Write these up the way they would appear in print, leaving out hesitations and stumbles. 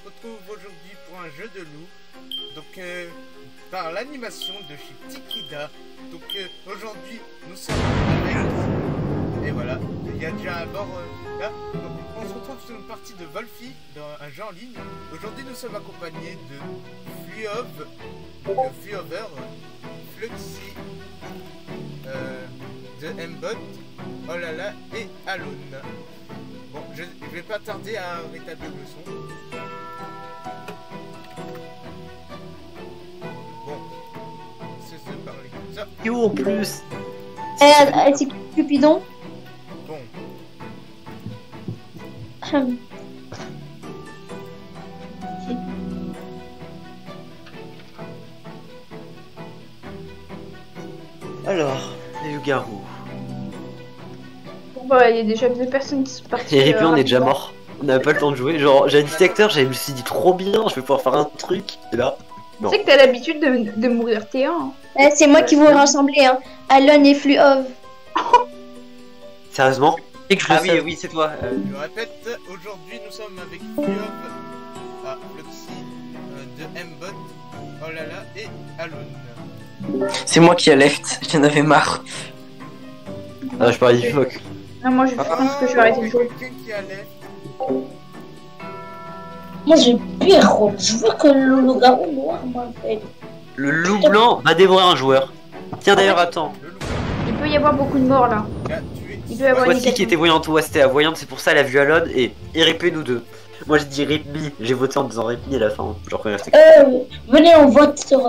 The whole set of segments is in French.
retrouve aujourd'hui pour un jeu de loup, donc par l'animation de chez Tikida. Donc aujourd'hui nous sommes avec, et voilà, il y a déjà un bord là, donc, on se retrouve sur une partie de Wolfie dans un jeu en ligne. Aujourd'hui nous sommes accompagnés de Fluover, Fluxy, de Mbot, Olala et Alone. Bon, je vais pas tarder à rétablir le son. Bon, c'est se parler comme ça. Et où en plus? C'est Cupidon. Bon. Alors, les loups-garous. Bon bah, il y a déjà deux personnes qui sont parties. Et Ripley, on est déjà mort. On n'avait pas le temps de jouer. Genre, j'ai un détecteur, je me suis dit trop bien, je vais pouvoir faire un truc. Et là, non. Tu sais que t'as l'habitude de mourir T1. Hein. C'est moi qui vous rassemblez, hein. Alon et Fluov. Sérieusement? Et que je Ah le oui, sais. oui, c'est toi. Je répète, aujourd'hui nous sommes avec Fluov, Fluxy, de Mbot, Olala et Alone. C'est moi qui alerte, j'en avais marre. Ah, je parlais du fuck. Non, moi je pense que je vais arrêter de jouer. Quelqu'un qui allait. Moi j'ai pire rôle. Je veux que le loup-garou noir m'appelle. Le loup blanc va dévorer un joueur. Tiens d'ailleurs, attends. Le loup Il peut y avoir beaucoup de morts là. qui a tué. Il peut y avoir une Voici qui était voyante, ouais, c'était la voyante, c'est pour ça elle a vu Alone et Ripley nous deux. Moi j'ai dit Ripley, j'ai voté en disant Ripley à la fin. Genre, Venez, on vote sur.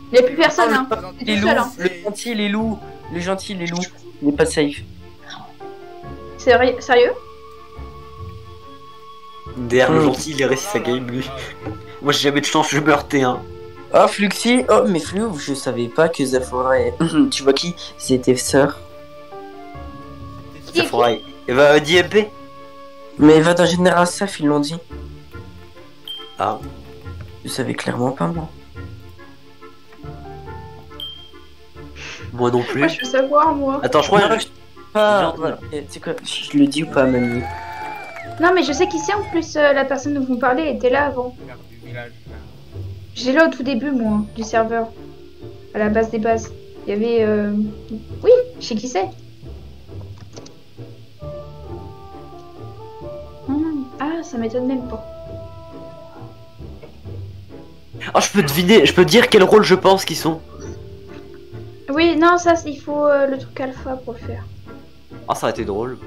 Il n'y a plus personne hein. C'est Les tout loups, seul hein. le gentil, les loups, le gentil, les loups. Il n'est pas safe. Sérieux? derrière le gentil, il est réussi sa game lui. Moi j'ai jamais de chance, je meurs T1. Oh, Fluxy, oh, mais Flu, je savais pas que Zafora et... tu vois qui? C'était sœur. Qui est Ça fera. Et bah, DMP. Mais va dans General Saf, ils l'ont dit. Ah. Je savais clairement pas, moi. Moi non plus. Moi je veux savoir moi. Attends, je crois Non, que je- Pas... Genre, voilà. Tu sais quoi, je le dis ou pas, mamie? Non mais je sais qui c'est en plus la personne dont vous parlez était là avant. Du village. J'ai là au tout début moi, du serveur. À la base des bases. Il y avait oui, je sais qui c'est. Ah, ça m'étonne même pas. Oh, je peux deviner, je peux dire quel rôle je pense qu'ils sont. Oui, non, ça il faut le truc alpha pour le faire. Ah, ça a été drôle.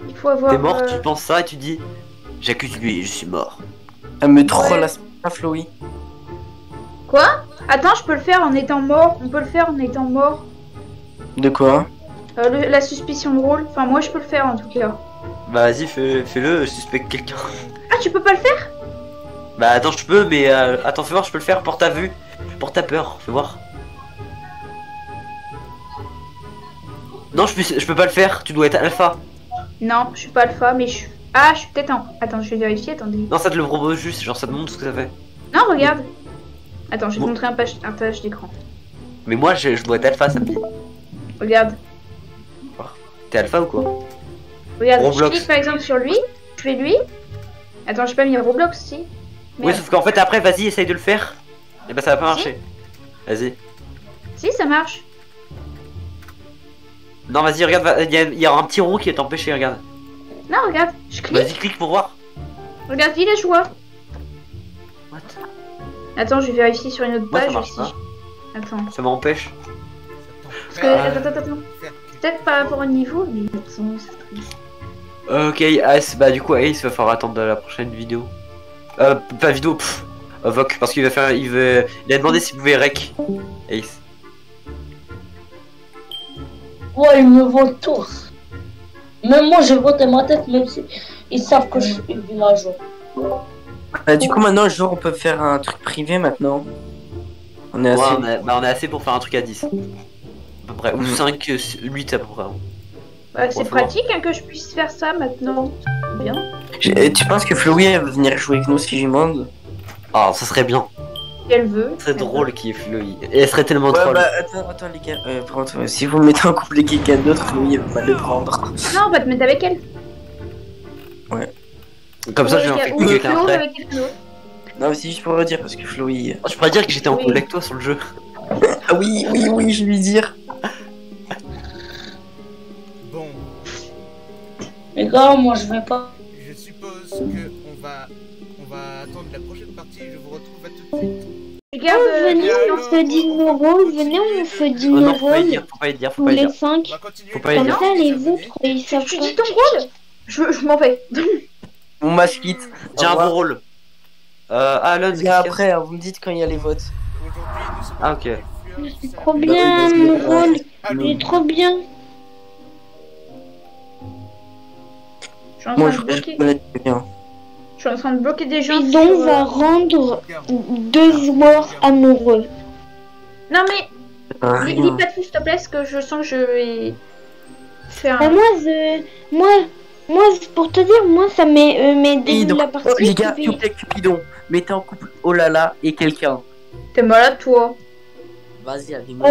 Il faut avoir T'es mort, tu penses ça et tu dis j'accuse lui, je suis mort. Elle me troll la Flowy. Quoi? Attends, je peux le faire en étant mort. On peut le faire en étant mort. De quoi? La suspicion de rôle. Enfin, moi je peux le faire en tout cas. Bah, vas-y, fais-le, je suspecte quelqu'un. Ah, tu peux pas le faire? Bah, attends, je peux, mais attends, fais voir, je peux le faire pour ta vue, pour ta peur, fais voir. Non, je peux pas le faire, tu dois être alpha. Non, je suis pas alpha, mais je suis. Ah, je suis peut-être en. Attends, je vais vérifier, attendez. Non, ça te le propose juste, genre ça te montre ce que ça fait. Non, regarde. Attends, je vais te Bon. montrer un page d'écran. Mais moi, je dois être alpha, ça me dit. Regarde. T'es alpha ou quoi? Regarde, je Roblox. clique par exemple sur lui. Je fais lui. Attends, j'ai pas mis Roblox si. Oui, Merde. sauf qu'en fait, après, vas-y, essaye de le faire. Et bah, ça va pas Si. marcher. Vas-y. Si, ça marche. Non, vas-y, regarde, il y a un petit rond qui est empêché, regarde. Non, regarde, je clique. Vas-y, clique pour voir. Regarde, villageois. What? Attends, je vais vérifier sur une autre Moi, ça page marche aussi. pas. Attends. Ça m'empêche. Parce que. Attends. Peut-être par rapport au niveau, mais c'est triste. Ok, Ace, bah du coup Ace va falloir attendre la prochaine vidéo. Pas vidéo, pff, Voc, parce qu'il va faire, il a demandé s'il pouvait rec. Ace. Ouais, ils me votent tous. Même moi, j'ai voté ma tête, même si ils savent que je suis villageois. Du coup, maintenant, genre, on peut faire un truc privé maintenant. On est Ouais, assez. on a assez pour faire un truc à 10. À peu près. Ou 5, 8 à peu près. Ouais, c'est Ouais, pratique hein, que je puisse faire ça maintenant. Bien. Tu penses que Flowy elle va venir jouer avec nous si j'y demande? Ah, ça serait bien. Si elle veut. C'est drôle qu'il y ait Flowy. Et elle serait tellement Ouais, troll. bah attends les gars, par contre, si vous me mettez en couple avec quelqu'un d'autre, Flowy elle va pas le prendre. Non, on va te mettre avec elle. Comme ça, je vais Ou infecter quelqu'un Flo après. avec quelqu'un d'autre. Non, mais c'est juste pour le dire parce que Flo il. Je pourrais dire que j'étais en Oui. call avec toi sur le jeu. Ah oui, je vais lui dire. Bon, Les gars, moi je vais pas. je suppose que on va attendre la prochaine partie. Je vous retrouve à tout de suite. Regarde, Venez, alors, on se dit nos rôles. Venez, on se dit Oh nos non, faut pas y rôles. dire, faut pas y dire, faut Tous pas y les dire. 5. On va continuer. Faut pas y Comme dire. ça, les Abonnés. autres, ils savent tu pas. dis ton rôle. Je m'en vais. On masse quitte. J'ai un bon rôle. Alan, qu'est-ce qu'il y a Après, hein, vous me dites quand il y a les votes. Aujourd'hui, nous sommes Ah, ok. C'est trop bien, mon rôle. Il est trop bien. Je suis en Moi train je de bloquer. connais bien. Je suis en train de bloquer des gens. Puis sur, on va rendre 2 joueurs amoureux. Non mais Ah, dis rien. pas tout s'il te plaît, parce que je sens que je vais faire. Mais moi, pour te dire, moi, ça m'est début de la partie. Les gars, puis- s'il vous plaît, Cupidon, mettez en couple oh là là et quelqu'un. T'es malade toi. Vas-y, avec-moi.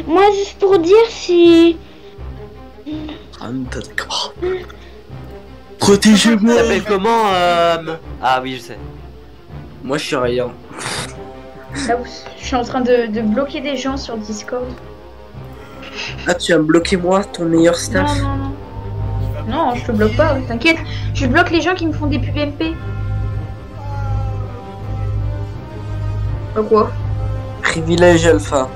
Moi, juste pour dire si. D'accord. Protégez-moi. T'appelles comment Ah oui, je sais. Moi je suis rien. Là où je suis en train de bloquer des gens sur Discord. Ah, tu as bloqué moi, ton meilleur staff. Non. Non, je te bloque pas, t'inquiète. Je bloque les gens qui me font des pubs MP. Bah quoi? Privilège alpha.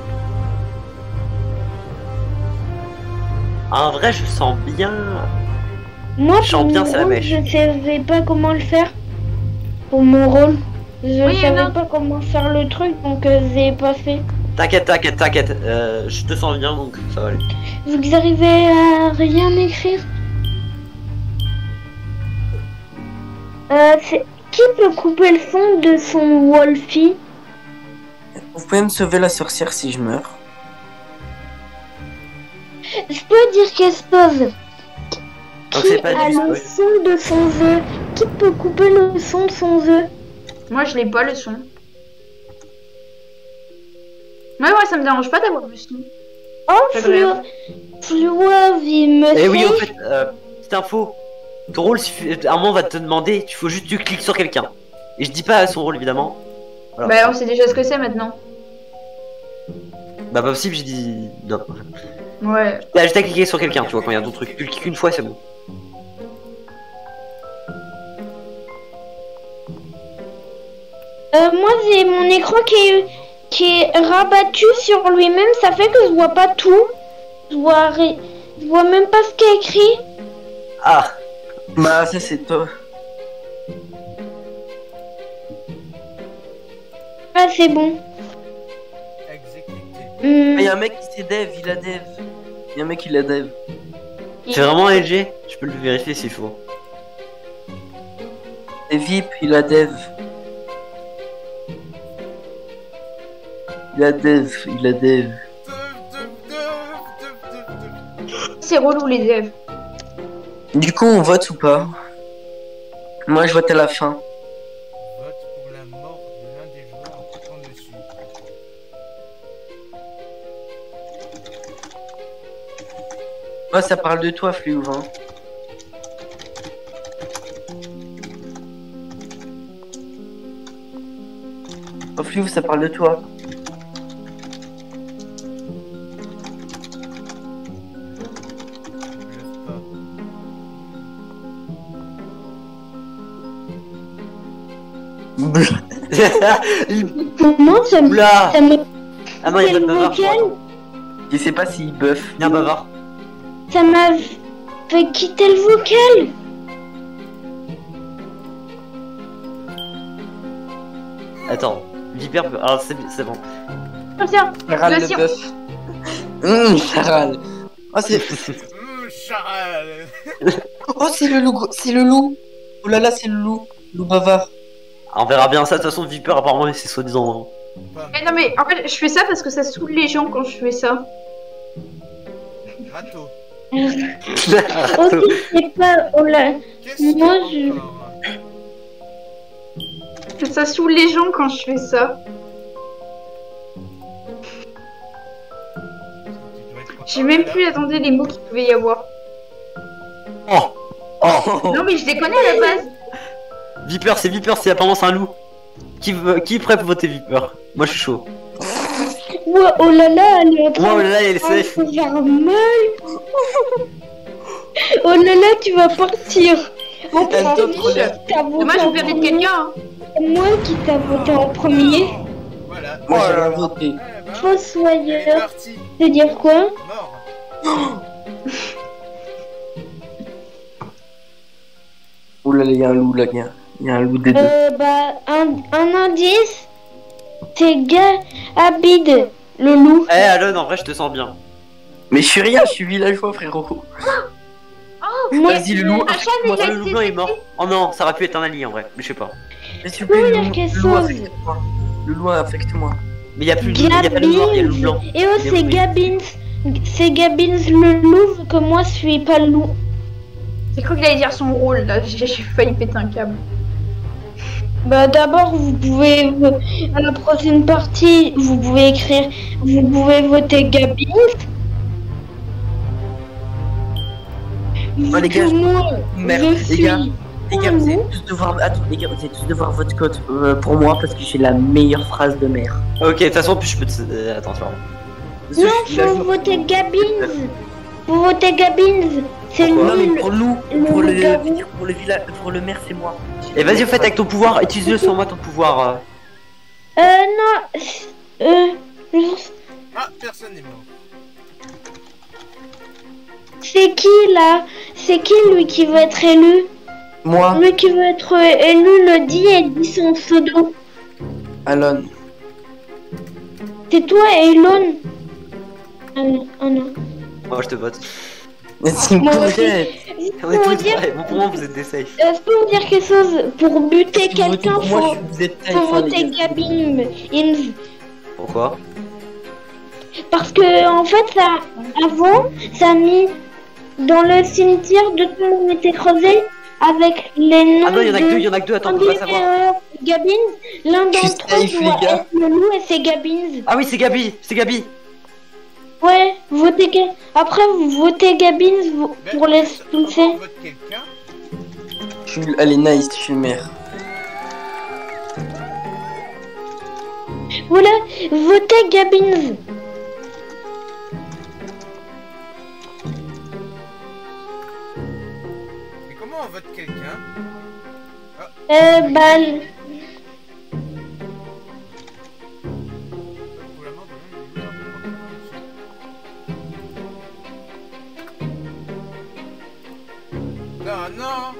En vrai, je sens bien. Moi, Je sens pour bien mon ça rôle, mèche. je savais pas comment le faire. Pour mon rôle. Je Oui, savais non. pas comment faire le truc, donc j'ai pas fait. T'inquiète. Je te sens bien, donc ça va aller. Vous arrivez à rien écrire Qui peut couper le son de son Wolfie? Vous pouvez me sauver la sorcière si je meurs. Je peux dire quelque chose. Donc Qui c'est pas a du le spoil. son de son jeu? Qui peut couper le son de son jeu? Moi je l'ai pas le son. Ouais, ça me dérange pas d'avoir le son. Oh, C'est agréable. Flo, il me Eh oui, fait- en fait, petite info. Ton rôle, à un moment, on va te demander, tu faut juste tu cliques sur quelqu'un. Et je dis pas son rôle, évidemment. Voilà. Bah on sait déjà ce que c'est maintenant. Bah, pas possible, j'ai dit. Non. Ouais. T'as juste à cliquer sur quelqu'un, tu vois, quand il y a ton truc. Tu le cliques une fois, c'est bon. Moi, j'ai mon écran qui est rabattu sur lui-même. Ça fait que je vois pas tout. Je vois même pas ce qui est écrit. Ah, Bah, ça c'est toi. Ah, c'est bon. Exécuté. Il y a un mec qui s'est dev, il a dev. Il y a un mec qui l'a dev. c'est vraiment LG. Je peux le vérifier s'il faut. Et VIP, il a dev. Il a dev. C'est relou les élèves. Du coup, on vote ou pas? Moi, je vote à la fin. Vote pour la mort de l'un des joueurs en cliquant dessus. Moi, ça parle de toi, Fluve. Hein. Oh, Fluve, ça parle de toi. Je sais pas. Moi, ça me, Oula. ça me Ah non, il y a pas de quel bavard. je crois. vocal Je sais pas s'il buff. Il y a un bavard. Ça m'a fait quitter le vocal. Attends, Viper peut. Alors c'est bon. Oh, tiens, Charal le le sien. buff. Charal. Oh, c'est... Charal. Oh, c'est le loup. C'est le loup. Oh là là, c'est le loup. Loup bavard. On verra bien ça. De toute façon, Viper, apparemment, c'est soi-disant. Pam. Mais non mais en fait je fais ça parce que ça saoule les gens quand je fais ça. Râteau. Oh, c'est pas. Oh là. Qu'est-ce Moi, qu'il y a je- encore? Ça saoule les gens quand je fais ça. Tu dois être content, J'ai même là. plus attendu les mots qu'il pouvait y avoir. Oh. Oh. Non mais je déconne à la base. Viper, c'est apparemment c'est un loup. Qui est prêt pour voter Viper? Moi je suis chaud. Ouais, oh là là, elle est en train Oh là là, elle est de safe. se faire mal. Oh là là, tu vas partir. En Elle premier, te relève. t'as voté Dommage, en je perdais de quelqu'un. Hein. premier. Moi qui t'as voté en premier. Voilà. Moi Oh j'ai là rien là. voté. Eh ben, elle est Fossoyeur. partie. C'est dire quoi? Mort. Oh là là, il y a un loup là, il y a un loup des deux. Bah, un indice, c'est Abid, le loup. Eh Alon, en vrai je te sens bien. Mais je suis rien, je suis villageois frérot. Moi, Vas-y le loup, Moi, le loup blanc est mort. Oh non, ça aurait pu être un allié en vrai, mais je sais pas. mais s'il vous plaît, il y a quelque chose. affecte-moi. Le loup affecte-moi. Mais il y a plus de loup, il y a pas de loup noir, il y a le loup blanc. Et oh, Mais c'est oui. Gabins. C'est Gabins le loup, vu que moi je suis pas le loup. J'ai cru qu'il allait dire son rôle là, j'ai failli péter un câble. Bah d'abord vous pouvez à la prochaine partie vous pouvez écrire, vous pouvez voter Gabins. Oh, les gars, moi Merde, je les suis gars, les gars, un vous allez loup. tous devoir. Attends, les gars, vous allez tous devoir votre code pour moi parce que j'ai la meilleure phrase de mer. Ok, de toute façon, puis je peux te. Attends, attends. Parce que Non, je suis villageois. faut voter Gabins. Faut voter Gabins. C'est Pourquoi Non, mais nul. pour nous, Le pour le, loup-garou. pour le village, pour le maire, c'est moi. Et vas-y, au fait, avec ton pouvoir, utilise-le sur moi, ton pouvoir. Non. Ah, personne n'est mort. C'est qui là? C'est qui lui qui veut être élu? Moi, Lui qui veut être élu le dit et dit son pseudo. Alon. C'est toi, Elon. Ah non. Moi, je te vote. C'est une Moi courgette. aussi. On est Pour tous dire, pareils. Bon, pour moi, vous êtes des safe. je peux vous dire quelque chose. Pour buter quelqu'un, Moi, faut, vous êtes faut voter Gabin. Pourquoi? Parce que en fait, ça, avant, ça a mis dans le cimetière de tout le monde était creusé avec les noms Ah non, il y en a que de deux, il y en a que deux, attends, on un peut pas des savoir. Gabins. L'un Je suis d'entre eux safe, les doit gars. être le loup et c'est Gabins. Ah oui, c'est Gabi, c'est Gabi. Ouais, votez après vous votez Gabins pour Ben, l'expulser. on vote quelqu'un. Elle est nice, je suis le maire. Voilà, votez Gabins. Et comment on vote quelqu'un? Bah, Pour la mort de l'un des joueurs. Non, non.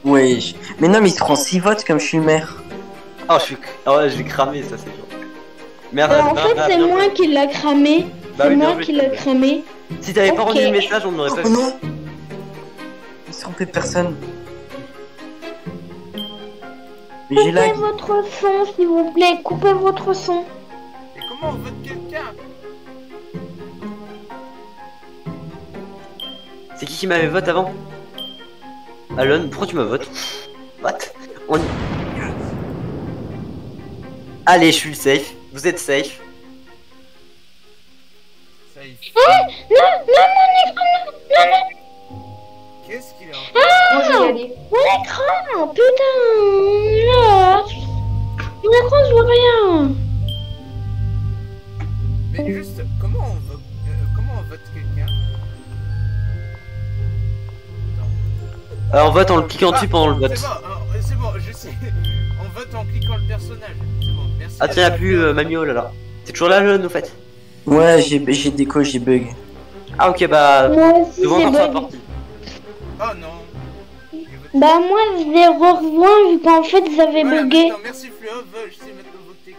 Ouais, mais non, mais il se prend 6 votes comme je suis le maire. Oh, je vais cramer, ça, c'est sûr. Merde, en fait c'est bien. moi qui l'a cramé. Bah C'est oui, bien moi joué, qui bien l'a joué. cramé. Si t'avais pas Ok. rendu le message, on n'aurait pas Oh vu. non! Il se trompé de personne. Mais j'ai Coupez lag. votre son s'il vous plaît, coupez votre son. Et comment on vote quelqu'un? C'est qui m'avait voté avant? Alon, pourquoi tu m'as voté? What? On y... Allez, je suis le safe. Vous êtes safe. Ça y est. Non, mon écran, non. Qu'est-ce qu'il a? Bon, je vais y aller. Mon écran, putain. Là. Mon écran, je vois rien. Mais juste, comment on vote quelqu'un? Alors, on vote en le cliquant dessus pendant le vote. C'est bon, je sais. On vote en cliquant le personnage. C'est bon, merci. Ah, tiens, y'a plus Mamie, oh là là. T'es toujours là, Alon, au fait? Ouais, j'ai déco, j'ai bug. Ah, ok, bah. Moi aussi Devant c'est encore sur la bon. partie. Oh non. J'ai voté. Bah moi je l'ai rejoint vu qu'en fait j'avais Voilà, bugué. maintenant, merci Fluov, je sais maintenant voter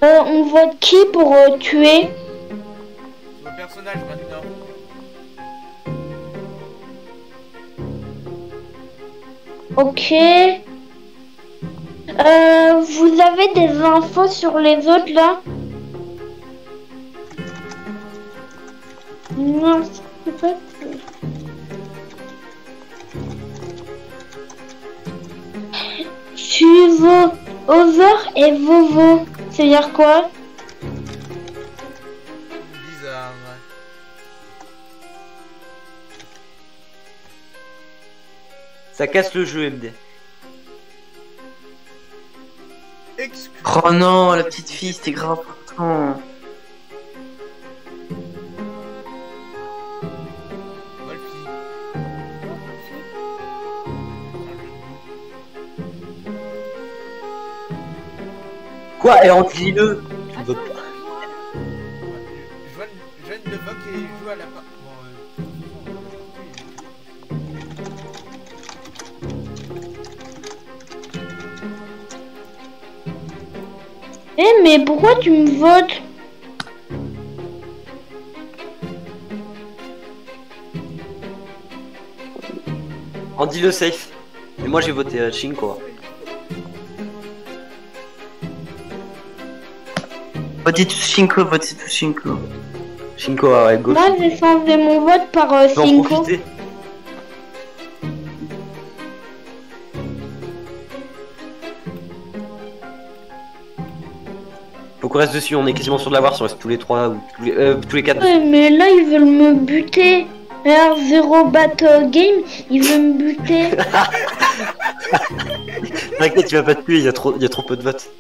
quelqu'un. On vote qui pour tuer? Le personnage maintenant. Ok. Vous avez des infos sur les autres là? Non, c'est pas. Suivo, over et vovo. C'est-à-dire quoi? voir. Ça casse le jeu, MD. Excuse. Oh non, la petite fille, c'était grave important. Wolfie. Quoi? Elle en dit le. Je vote pas. Joanne de Voc et joue à la part. Eh, mais pourquoi tu me votes? On dit le safe. Et moi j'ai voté Chinko. Votez tous Shinko, votez tous Shinko. Shinko, ouais, gauche. Moi, j'ai changé mon vote par Tu peux en 5. profiter. Faut qu'on reste dessus, on est quasiment sûr de l'avoir si on reste tous les 3 ou tous les 4. Ouais, mais là, ils veulent me buter. R0 Battle Game, ils veulent me buter. T'inquiète, tu vas pas te tuer, il y a trop peu de votes.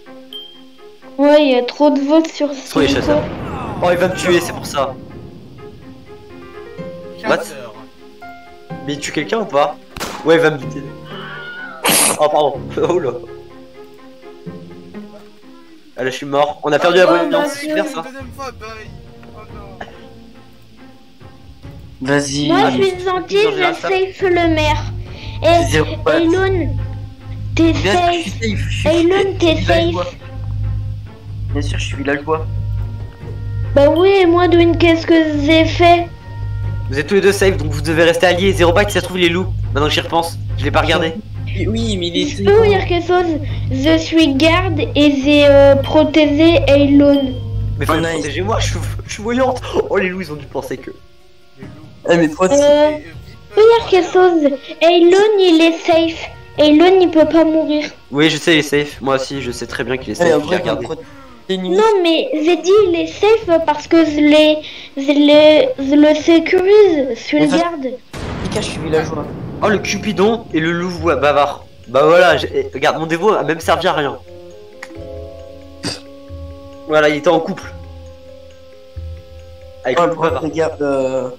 Ouais, il y a trop de votes sur Ce sont les 5. chasseurs. Oh, il va me tuer, c'est pour ça. Chasseur. Mais il tue quelqu'un ou pas? Ouais, il va me buter. Oh, pardon. Oh là. Ah là, je suis mort. On a perdu la bah, voyance, c'est c'est super ça. Deuxième fois, pareil. Oh non. Vas-y. Moi, je allez. suis gentil, Dans je la salle. safe le maire. Et Zéro patte. Elon, t'es Bien sûr, je suis safe. safe. Je suis Elon, t'es villageois. safe. Bien sûr, je suis villageois. Bah oui, et moi, Dwayne, qu'est-ce que j'ai fait? Vous êtes tous les deux safe, donc vous devez rester alliés. 0 byte, si ça se trouve, il est loup. Maintenant que j'y repense, je l'ai pas regardé. Oui, mais il Je peux vous dire quelque chose? Je suis garde et j'ai protégé Elon. Mais faut Oh, me nice. protéger moi, je suis voyante. Oh, les loups, ils ont dû penser que. Les loups. Ah, mais toi, Je peux dire quelque chose? Elon, il est safe. Elon, il peut pas mourir. Oui, je sais, il est safe. Moi aussi, je sais très bien qu'il est allez, safe. en J'ai vrai, regardé. Non, mais j'ai dit il est safe parce que je le sécurise. Je suis le Mais garde. Pika, je suis villageois. Oh, le Cupidon et le loup bavard. Bah voilà, regarde, mon dévot a même servi à rien. Voilà, il était en couple. Avec Ouais, le loup pour bavard. regarde.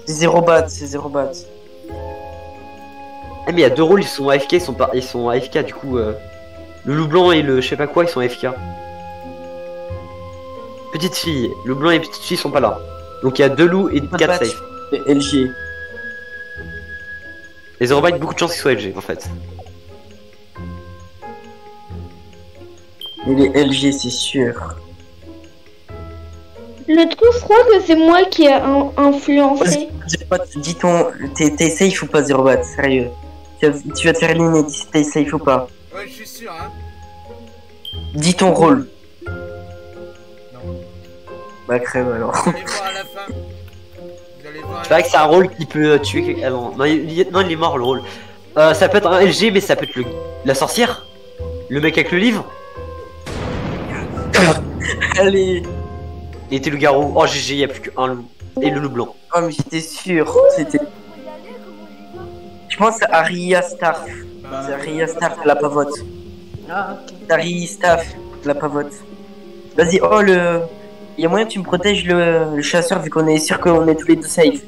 C'est 0 bat, c'est 0 bat. Eh, mais il y a deux rôles, ils sont AFK, ils sont AFK du coup. Le loup blanc et le je sais pas quoi, ils sont AFK. Petite fille, le blanc et petite fille sont pas là. Donc il y a 2 loups et 4 safe. Et LG. Les 0 bytes, beaucoup de chance qu'ils soient LG en fait. Et les LG, c'est sûr. Le truc, je crois que c'est moi qui ai influencé. Dis ton. T'es safe ou pas 0 bat, sérieux. Tu vas te faire éliminer, dis si t'es safe ou pas. Ouais, je suis sûr, hein. Dis ton rôle. Non. Bah crève alors. Vous allez voir à la fin. Vous allez voir à C'est la vrai que c'est un rôle qui peut tuer quelqu'un. Ah non, non, il est mort le rôle. Ça peut être un LG, mais ça peut être la sorcière. Le mec avec le livre. Allez. Il était le garou. Oh GG, il y a plus qu'un loup. Et le loup blanc. Oh mais j'étais sûr. C'était. Je pense à Aria Starf. Bah, C'est Aria Starf, la pavote. Ah, ok. Aria Starf, la pavote. Vas-y, oh le. Il y a moyen que tu me protèges le chasseur vu qu'on est sûr qu'on est tous les deux safe.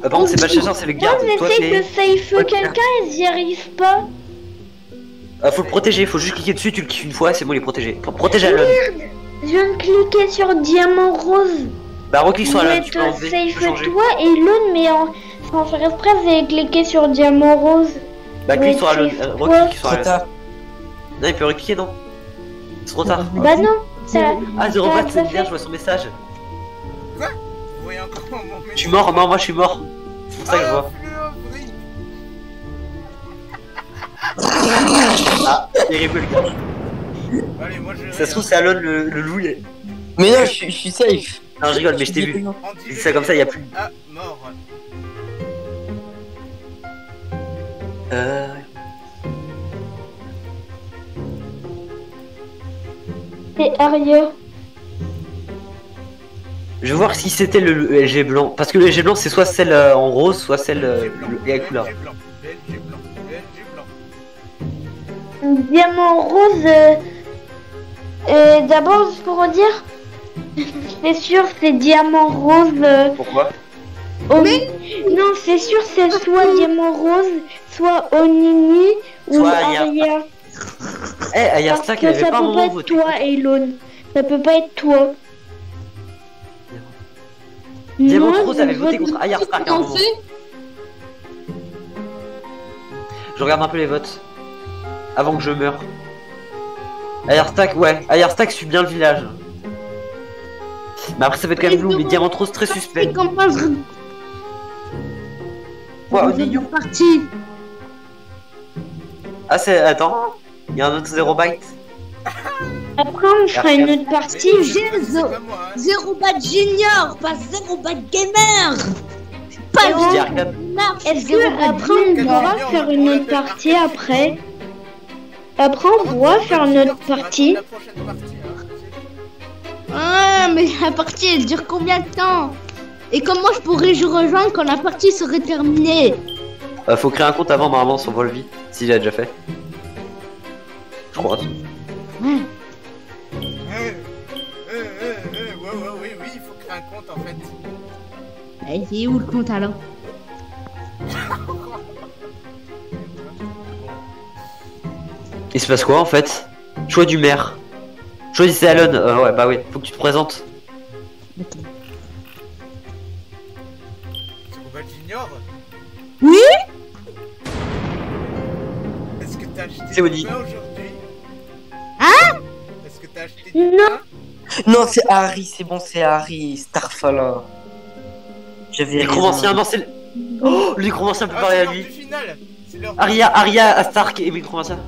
Par contre, c'est pas le chasseur, c'est le Moi, garde. Toi, j'essaie de t'es. safe quelqu'un et j'y arrive pas. Faut le protéger, faut juste cliquer dessus, tu le kiffes une fois, c'est bon, il est protégé. Protège Alon. Je viens de cliquer sur diamant rose. Bah, reclique sur Je Alon, vais tu te peux enlever, tu peux safe changer. toi et Elon, mais sans faire exprès, j'ai cliqué sur diamant rose. Bah, clique sur Alon, safe reclique sur Trop Alon. tard. Non, il peut recliquer, non? C'est trop tard. Bah non, ça. Ah, 0 ça bat, a c'est pas bien, fait. je vois son message. vous voyez encore mon message. Je suis mort, non, moi je suis mort. C'est pour ça que je vois. Ah, il rigole, le gars. Allez, moi je. Ça se trouve, c'est Alon le loup. Mais non, je suis safe. Non, je rigole, mais je t'ai vu. Andy, C'est ça, comme ça, y a plus. Ah, mort. C'est Aria. Je vais voir si c'était le LG blanc. Parce que le LG blanc, c'est soit celle en rose, soit celle Le et à couleur. LG blanc. Le LG blanc. Le LG blanc. Diamant rose. D'abord, juste pour redire, c'est sûr, c'est diamant rose. Pourquoi? Non, c'est sûr, c'est soit diamant rose, soit Onini ou Soit Aya. Aria. Eh, Aya Parce Stark, que elle avait ça pas un peut moment pas où être toi, Elon. Ça peut pas être toi. Diamant Moi, Rose je avait voté vote- contre Aya Stark à un moment. Je regarde un peu les votes. Avant que je meure. Ayarstack, ouais. Ayarstack suit bien le village. Mais après, ça va être quand même loup. Mais Diamant Rose, très suspect. Comment je Quoi, suis Onignou? parti? Ah, c'est. Attends. Il y a un autre 0 byte. Après, on fera une autre partie. Mais j'ai c'est pas moi, hein. Zéro bat junior, pas zéro bat gamer. Pas Et Dis on- Arcade. Est-ce que après on pourra faire une autre partie après? Après, on pourra faire une autre partie. La prochaine partie, hein. Ah, mais la partie elle dure combien de temps? Et comment je pourrais je rejoindre quand la partie serait terminée? Faut créer un compte avant, normalement, sur Volvi. S'il a déjà fait. Je crois. Ouais. Oui, il faut créer un compte en fait. Eh, il est où le compte alors? Il se passe quoi en fait? Choix du maire. Choisissez Alon. Ouais, bah oui, faut que tu te présentes. C'est Robert Junior? Oui. Est-ce que t'as acheté C'est du Oli. pain aujourd'hui? Hein? Est-ce que t'as acheté du Non. pain? Non, c'est Harry, c'est bon, c'est Harry, Starfala. J'avais raison. Nécromancien, non, c'est le. Oh, le nécromancien peut Ah, parler c'est à l'heure lui. du final. C'est l'heure du- Aria, Stark et nécromancien. Allez,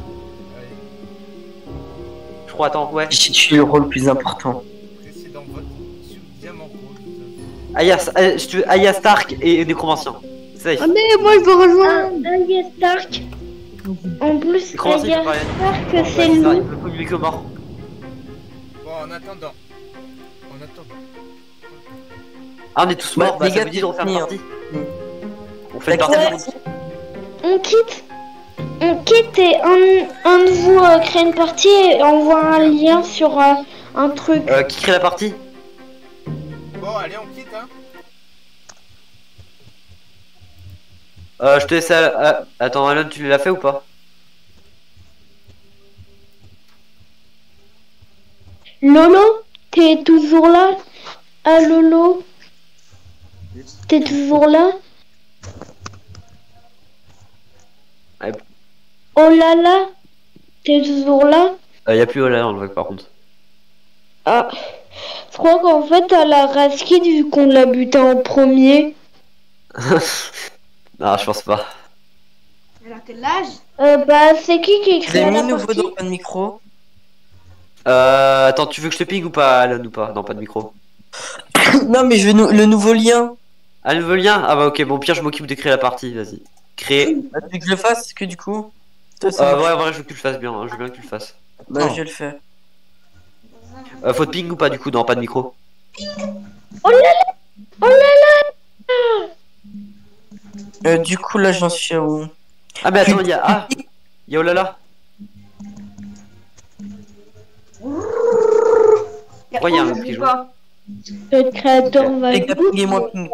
Je crois, attends, ouais. J'ai tué le rôle plus important. c'est dans votre sous diamant rose. Aya Stark et nécromancien. Safe. Ah, mais moi je veux rejoindre. Aya Stark. En plus, Nécromancien, il Aya peut parler à lui. Stark, Bon, c'est bah, ça, loup. il peut communiquer aux morts. Bon, en attendant. Ah, on est tous Bah, morts, bah, les ça gars, vous dit de refaire une finir. partie. On fait une partie. On quitte. On quitte et un de vous crée une partie et envoie un lien sur un truc. Qui crée la partie? Bon, allez, on quitte, hein. Je te laisse attends, Alon, tu l'as fait ou pas? Lolo, t'es toujours là? Ah Lolo, t'es toujours là? Ouais. Oh là là, t'es toujours là? Y a plus Ola on le voit par contre. Ah, je crois qu'en fait elle a rasqué vu qu'on l'a buté en premier. Non, je pense pas. Elle a quel âge? Bah c'est qui Vous crée avez mis la nouveau partie? dans le micro? Attends, tu veux que je te ping ou pas, Alon, ou pas? Non, pas de micro. Non, mais je veux le nouveau lien. Ah, le nouveau lien? Ah bah ok, bon, pire, je m'occupe de créer la partie, vas-y. Créer. Bah, tu veux que je le fasse que du coup Toi, ça marche. Ouais, je veux que tu le fasses bien, hein, je veux bien que tu le fasses. Bah, Oh. je vais le faire. Faut te ping ou pas du coup? Non, pas de micro. Oh là là, oh là là. Du coup, là, j'en suis à où? Ah, mais attends, y'a. Ah! Y'a Olala! Pourquoi y'a un mec qui joue? Le créateur va Les gars, pingez-moi, ping,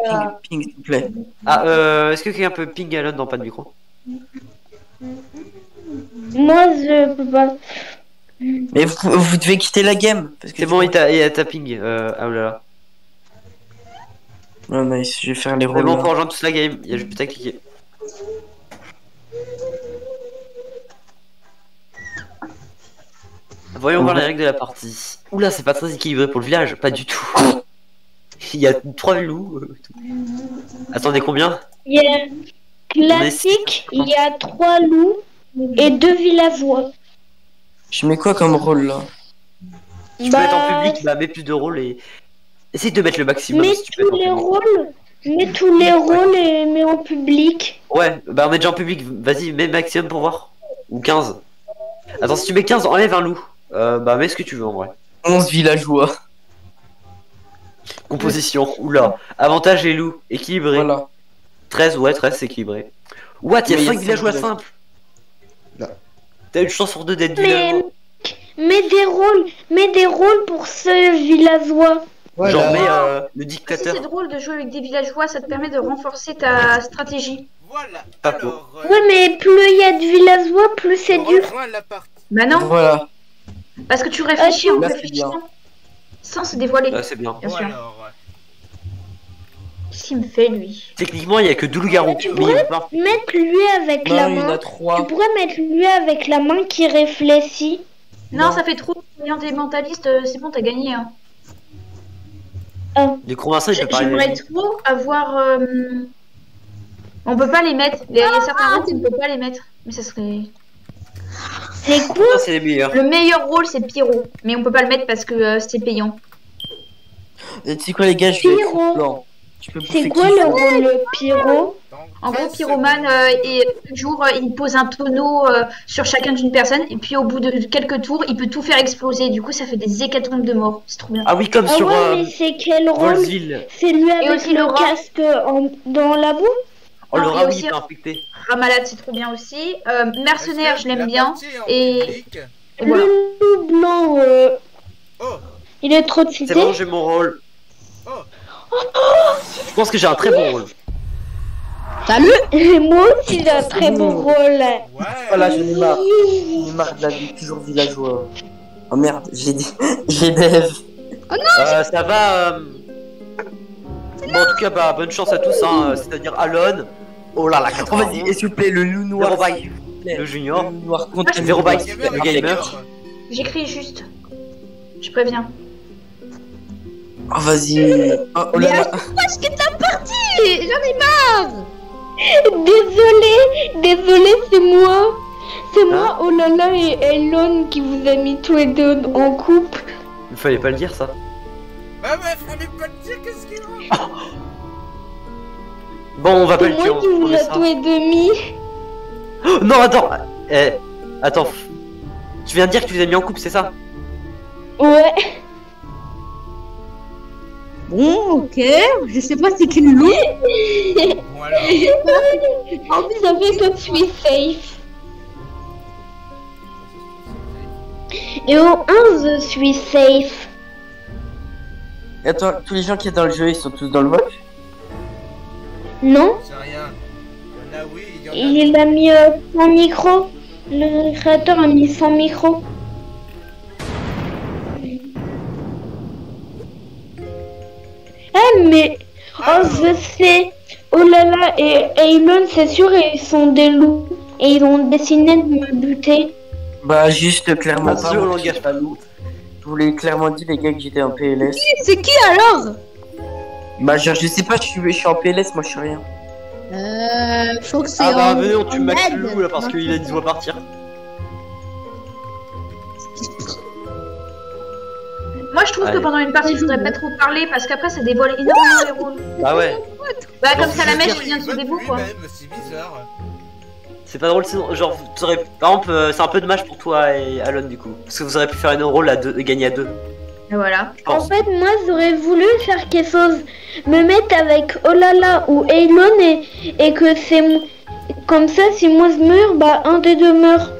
s'il vous plaît. Ah, est-ce que quelqu'un peut ping Alon dans pas de micro? Moi je peux pas. Mais vous devez quitter la game. Parce que C'est bon, il t'a ping, ah Olala. Ouais, nice, je vais faire les C'est rôles. bon, là. pour rejoindre toute la game, y'a juste à cliquer. Voyons voir les règles de la partie. Oula, c'est pas très équilibré pour le village, pas du tout. Il y a 3 loups. Attendez, combien? Il y a classique, il y a 3 loups et 2 villageois. Je mets quoi comme rôle là? Tu peux mettre en public, bah mets plus de rôles et. Essaye de mettre le maximum Mets si tu peux tous être les en public. rôles, mets tous les rôles et mets en public. Ouais, bah on est déjà en public, vas-y, mets maximum pour voir. Ou 15. Attends, si tu mets 15, enlève un loup. Bah mets ce que tu veux en vrai. 11 villageois. Composition, oula. Avantage les loups, équilibré. Voilà. 13, ouais, 13 c'est équilibré. What, il y a Mais il y a 5 villageois cinq simples. Là. T'as une chance sur 2 d'être Mais villageois. mets des rôles pour ce villageois. Genre, Voilà. mais le Si dictateur. c'est drôle de jouer avec des villageois, ça te permet de renforcer ta stratégie. Voilà. Pas Alors, Ouais, mais plus il y a de villageois, plus c'est dur. rejoins la partie. Bah non, Voilà. parce que tu réfléchis en Là, c'est réfléchissant. bien. Sans se dévoiler. Ah, c'est bien. Bien sûr. Alors, Qu'est-ce qu'il me fait lui? Techniquement, il y a que 2 loups-garous. Tu Mais il y en a pas. Mettre lui avec la Non, il y en main. a 3. Tu pourrais mettre lui avec la main qui réfléchit. Non, Non. ça fait trop orienté-mentaliste, c'est bon, t'as gagné. Hein. Du Chromasin, il peut pas J'aimerais arriver. trop avoir. On peut pas les mettre. Il y a certains rôles qu'on peut pas les mettre. Mais ça serait. C'est quoi? Ça, c'est les meilleurs. Le meilleur rôle, c'est Pyro. Mais on peut pas le mettre parce que c'est payant. Et tu sais quoi les gars, je vais Pyro. être plan. Je peux C'est bouffer quoi qui le faut. rôle pyro? En gros, Pyromane, et chaque jour, il pose un tonneau sur chacun d'une personne. Et puis au bout de quelques tours, il peut tout faire exploser. Du coup, ça fait des hécatombes de mort. C'est trop bien. Ah oui, comme Ah sur ouais, mais c'est quel rôle? Volzil. C'est lui avec aussi le le rat. casque dans la boue? Oh, le Non, et rat, oui, aussi- il peut infecter. Ramalade, c'est trop bien aussi. Mercenaire, je l'aime La bien. partie en Et public. voilà. Le loup blanc, Oh, il est trop C'est cité. bon, j'ai mon rôle. oh. Je pense que j'ai un très bon rôle. Salut. Et moi aussi, j'ai un très bon rôle. Ouais. Voilà, j'en ai marre. J'en ai marre de la vie, toujours villageois. Oh merde, j'ai dit. J'ai dev. Ça va. Bon, en tout cas, bah, bonne chance à tous, hein. C'est-à-dire Alon. Oh là là, Oh, 80. vas-y, s'il vous plaît, le loup noir. Verobaï, s'il vous plaît. le junior. Le loup noir contre Zéro le loup byte. noir. Le gamer. J'écris juste. Je préviens. Oh, vas-y. Oh, oh là là. Parce que t'as parti. J'en ai marre. Désolé, c'est moi. C'est moi, oh là là, et Elon qui vous a mis tous les deux en couple. Il fallait pas le dire, ça. Bah ouais, fallait pas te dire qu'est-ce qu'il y a. Bon, on va pas C'est le tuer. moi qui on vous laisse a ça. tous les deux mis. Oh, non, attends. Attends. Tu viens de dire que tu les as mis en couple, c'est ça? Ouais. Bon, ok. Je sais pas c'est quel loup. Bon alors. Ça fait que je suis safe. Et au 11, je suis safe. Et attends, tous les gens qui sont dans le jeu, ils sont tous dans le vote. Non? C'est rien. Il y en a oui, il y en a. Il a mis son micro. Le créateur a mis son micro. Mais oh, je sais. Oh là là, et Elon, c'est sûr, ils sont des loups. Et ils ont décidé de me buter. Bah, juste clairement Pas pas. sûr, moi, langage pas loup. Je vous l'ai clairement dit, les gars, que j'étais en PLS. C'est qui alors? Bah, genre, je sais pas, je suis en PLS, moi, je suis rien. Je crois que c'est Ah bah, en- venez, on tue en Max aide. le loup là parce qu'il a dit doit partir. Moi, je trouve Allez. que pendant une partie, je voudrais pas trop parler parce qu'après, ça dévoile énormément les rôles. Bah ouais. Bah, comme Non, ça, la je mèche veux vient de son début, quoi. Lui-même, c'est bizarre. C'est pas drôle, sinon, genre, tu aurais... Par exemple, c'est un peu dommage pour toi et Alon du coup. Parce que vous aurez pu faire une rôle à deux, gagner à 2. Et voilà. Je pense. En fait, moi, j'aurais voulu faire quelque chose. Me mettre avec Olala ou Elon et que c'est... Comme ça, si moi je meurs, bah un des deux meurt.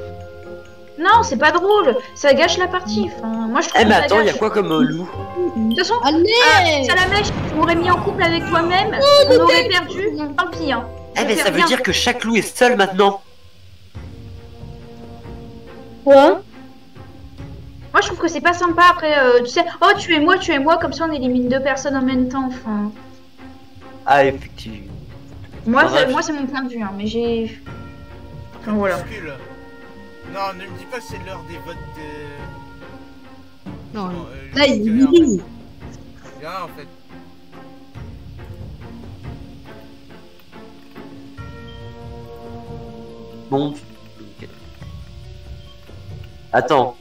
Non, c'est pas drôle. Ça gâche la partie. Enfin, moi, je trouve Eh que mais ça attends, il y a gâche. quoi comme loup? De toute façon, Allez. Salamèche, tu m'aurais mis en couple avec toi-même. On aurait perdu. Tant pis, hein. Eh mais fait ça veut rien. dire que chaque loup est seul maintenant. Quoi? Moi, je trouve que c'est pas sympa. Après, tu sais, oh, tu es moi, comme ça, on élimine deux personnes en même temps. Enfin, Ah effectivement. moi, Bref. c'est mon point de vue, hein, mais j'ai. Enfin, voilà. Crépuscule. Non, ne me dis pas que c'est l'heure des votes de. Non, Bon, là, juste il l'heure. est Bien, en fait. Bon. Ok. Attends.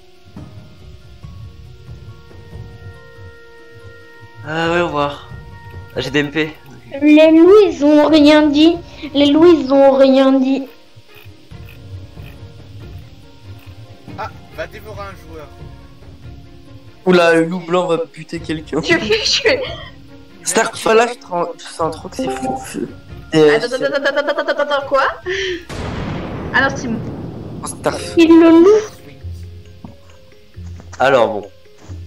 Ah ouais, on va voir. Ah, j'ai DMP. Les loups, ils ont rien dit. Les loups, ils ont rien dit. Ah, va dévorer un joueur. Oula, le loup blanc va buter quelqu'un. Starfall, je sens trop que c'est fou. Attends, quoi? Ah non, c'est bon. Starfall. Il le loue. Alors bon.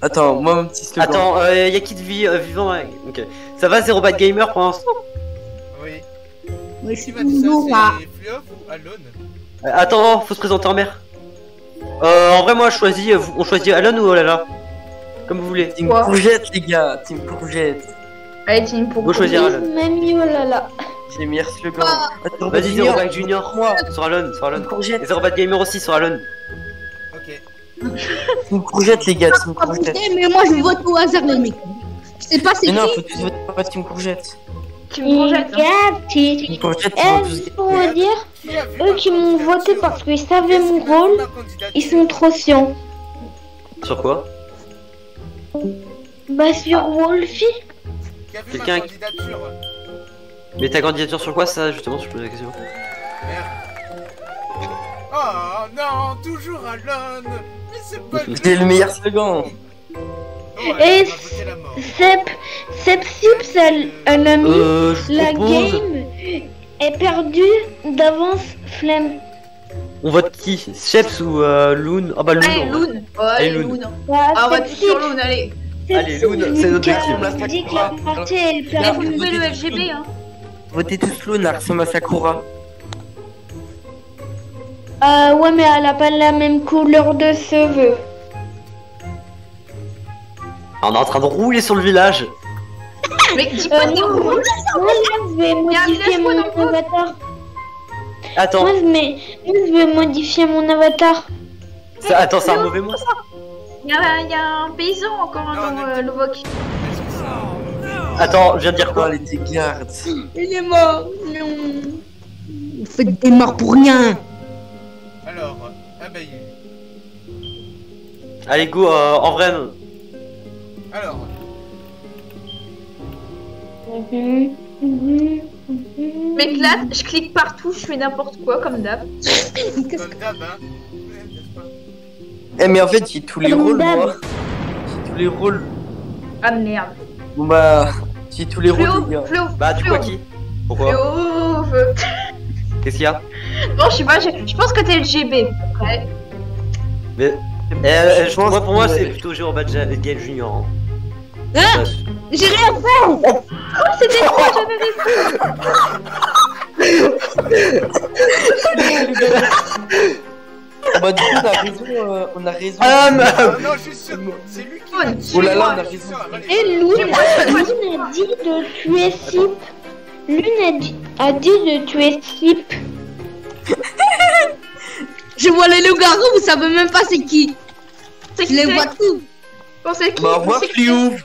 Attends, moi mon petit slogan. Attends, y'a qui de vivant ok. Ça va, Zero Bad Gamer pour l'instant? Oui. Ouais, je Qui suis m'a dit toujours ça? là. C'est Fluof ou Alon? Attends, faut se présenter en mer. En vrai, moi, je choisis. On choisit Alon ou Olala? Comme vous voulez. Team Quoi courgette, les gars, team courgette. Allez, team pour Faut choisir Alon. Même oh là là. J'ai le meilleur slogan. Attends, Vas-y, Zero Bad Junior. Moi, Sur Alon, sur Alon. team courgette. Et Zero Bad Gamer aussi sur Alon. Ok. Team courgette, les gars, team courgette. Mais moi, je vote au hasard, les mecs. Je sais pas c'est Mais non, qui. faut tous voter pour team courgette. Tu me projettes. Team courgette, ils vont tous Pour vous dire, Qui a vu eux ma qui m'ont voté candidature? parce qu'ils savaient Est-ce mon que ma rôle, candidature- ils sont trop chiants. Sur quoi? Bah sur Wolfie, Qui a vu Quelqu'un ma qui- candidature? Mais ta candidature sur quoi, ça, justement, je pose la question. Merde. Oh non, toujours Alon. Mais c'est pas C'est le meilleur slogan. Oh, Et elle va voter la mort. Sep Sips, elle a mis Je vous la propose. game est perdue d'avance flemme. On vote qui? Sheps ou Loon? Ah bah Loon. Allez, en vrai. Loon. Oh, allez, Allez, Loon. Loon. Bah, Ah, on va Sep tout sur Sips, Loon, allez. Allez, Loon, c'est notre Lucas équipe. dit que la partie est Il perdue. faut trouver le LGB, hein. Votez tous Loon, elle ressemble à Sakura. Ouais, mais elle a pas la même couleur de cheveux. On est en train de rouler sur le village. Mais dis pas Non, moi là, je vais modifier village mon dans le coin. avatar. Attends, Moi, je vais modifier mon avatar. attends, c'est un mauvais mot ça. Il y a un paysan encore hein, dans le VOC. Est-ce que c'est- Attends, je viens de dire Quoi, quoi? les dégardes. Il est mort. Non. Vous faites des morts pour rien. Alors, ah bah, Allez, go, en vrai. alors, M'éclate, je clique partout, je fais n'importe quoi comme d'hab. comme d'hab, hein. N'est-ce pas? Eh, mais en fait, j'ai tous les Comme rôles, d'hab. moi. J'ai tous les rôles. Ah merde. Bon bah, j'ai tous les rôles, Fléau, les gars. Fléau, Bah, du coup, à qui? Pourquoi? Fléau. Qu'est-ce qu'il y a? Non, je sais pas, je pense que t'es LGB. Ouais. Mais. Je pense Moi, pour moi, que- c'est plutôt Zero Bad Gamer Junior. Hein. Hein? J'ai rien fait. Oh, c'était quoi, j'avais Bah, du coup, on a raison, on a raison. Ah, mais- Ah non, je suis sûr, c'est lui qui m'a dit. Oh là là, on a Je suis raison. sûr, allez. Et Lune a dit de tuer Sip. Lune a dit de tuer Sip. Je vois les loups-garous, vous savez même pas c'est qui. C'est Je les vois tous. Bon, c'est qui? Bah, au revoir, C'est qui? Fliouf.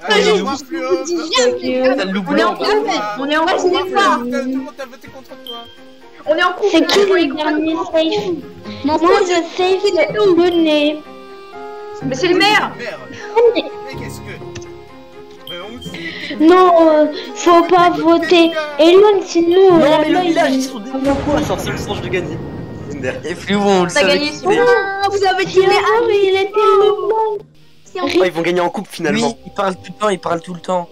Allez, je- au revoir, je Fluof. dis jamais. T'as le loup On est en blanc. couple. On est en Moi, je couple. l'ai pas. Tout le monde a voté contre toi. On est en couple. C'est qui on est le en dernier couple. safe? M'en Moi fous. je save Lune. Mais c'est le maire. Merde. Mais qu'est-ce que. Mais on sait. Non, faut pas voter. Et Lune, sinon. Non, là, mais le là, village, il- ils sont quoi? Genre, c'est le sens de gagner. Et Fliouf, on le T'as savait. gagné, super. Ah, vous avez Tiens, tiré il était le blanc. Oh, ils vont gagner en coupe finalement. Lui, il parle tout le temps, il parle tout le temps.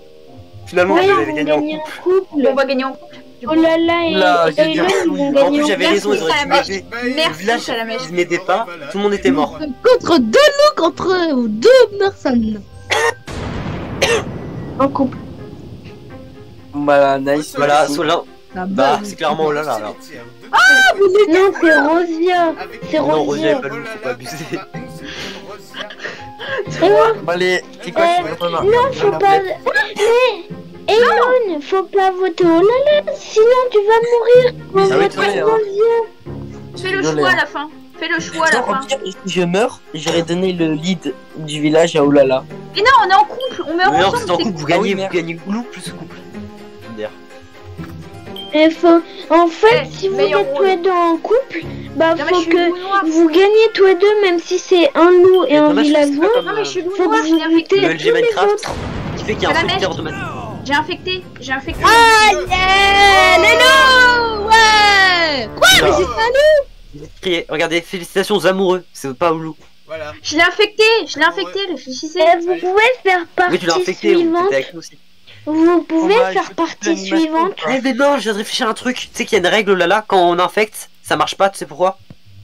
Finalement, Ouais, vous ils allez vont gagner en gagner coupe. en couple. On va gagner en couple. Du Oh coup. là là, Oula, j'ai et dit Lune, un ils fou. vont En gagner plus, en j'avais raison, ils auraient dû Merci, m'aider. Bah, Le Merci, village, à la mèche. ils m'aidaient pas, Voilà. tout le monde était mort. contre deux loups, contre deux personnes. en couple. Bah, nice. Voilà, merci. Solin. La Bah, bonne. c'est clairement là, là. Non, c'est Rosia. C'est Non, Rosia. Rosia est pas loup, faut pas abuser. Bah, allez, c'est quoi, c'est pas mal. Non, faut pas. Mais Elon, faut pas voter. Oh là là, sinon tu vas mourir. On Ça va vote être vrai, hein. Rosia. Fais le Désolé, choix à hein. la fin. Fais le choix à la Genre, fin. au pire, si je meurs, j'aurais donné le lead du village à Oulala. Mais non, on est en couple. On meurt Mais non, ensemble. c'est en c'est- couple, vous Ah oui, gagnez, merde. vous gagnez loup plus couple. Je veux dire. Et faut... En fait, Eh, si vous meilleur êtes tous les deux en couple, bah Non, mais je faut suis que loup noir. vous gagnez tous les deux, même si c'est un loup et Mais un dommage que c'est villageois. pas comme, Non, mais je suis loup Faut noir. que Je l'ai vous infecté. le votez LG tous les Minecraft autres. qui fait qu'il y a C'est un la sauveteur de ma... J'ai infecté. J'ai infecté. Ah, yeah, les loups. Ouais. Quoi, mais c'est pas loup. Crié. Regardez, félicitations aux amoureux, c'est pas au loup. Voilà. Je l'ai infecté. Je l'ai infecté. Réfléchissez. Vous pouvez faire Oui, tu l'as partie infecté, suivante. t'étais avec nous aussi. vous pouvez Dommage, faire je partie coupe l'animation, suivante. quoi. Eh mais non, je viens de réfléchir à un truc. Tu sais qu'il y a une règle, oh là là, quand on infecte, ça marche pas, tu sais pourquoi?